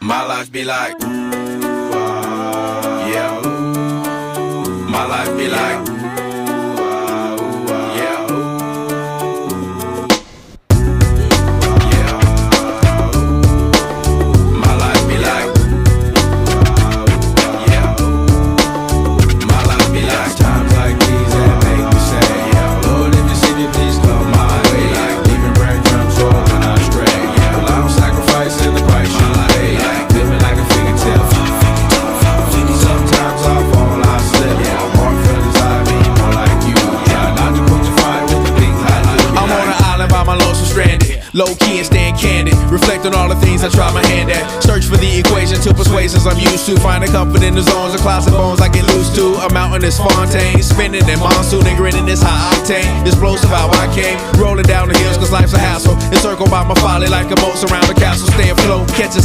My life be like, ooh, yeah, ooh. My life be like, ooh, yeah, ooh. Yeah, ooh. My life be like, yeah, ooh. My life be like times like these that make me say, yeah, Lord, if you see me, please come my way. Like leaving breadcrumbs for when I stray. Yeah, well, I'm sacrificing the price you pay. Like living like a figure tale. Sometimes I fall, I slip. Yeah, I'm more feelings, I mean more like you. Yeah, not to put you fire with the things I do. I'm on an island by my lonesome stranded, low key and staying candid, reflect on all the things I try my hand at. Search for the equation to persuasions I'm used to, finding comfort in the zones of clouds and bones I get loose to. A mountain is Fontaine, spinning in monsoon and grinning this high octane. Explosive how I came, rolling down the hills cause life's a hassle. Encircled by my folly like a moat surround the castle, stay afloat, catching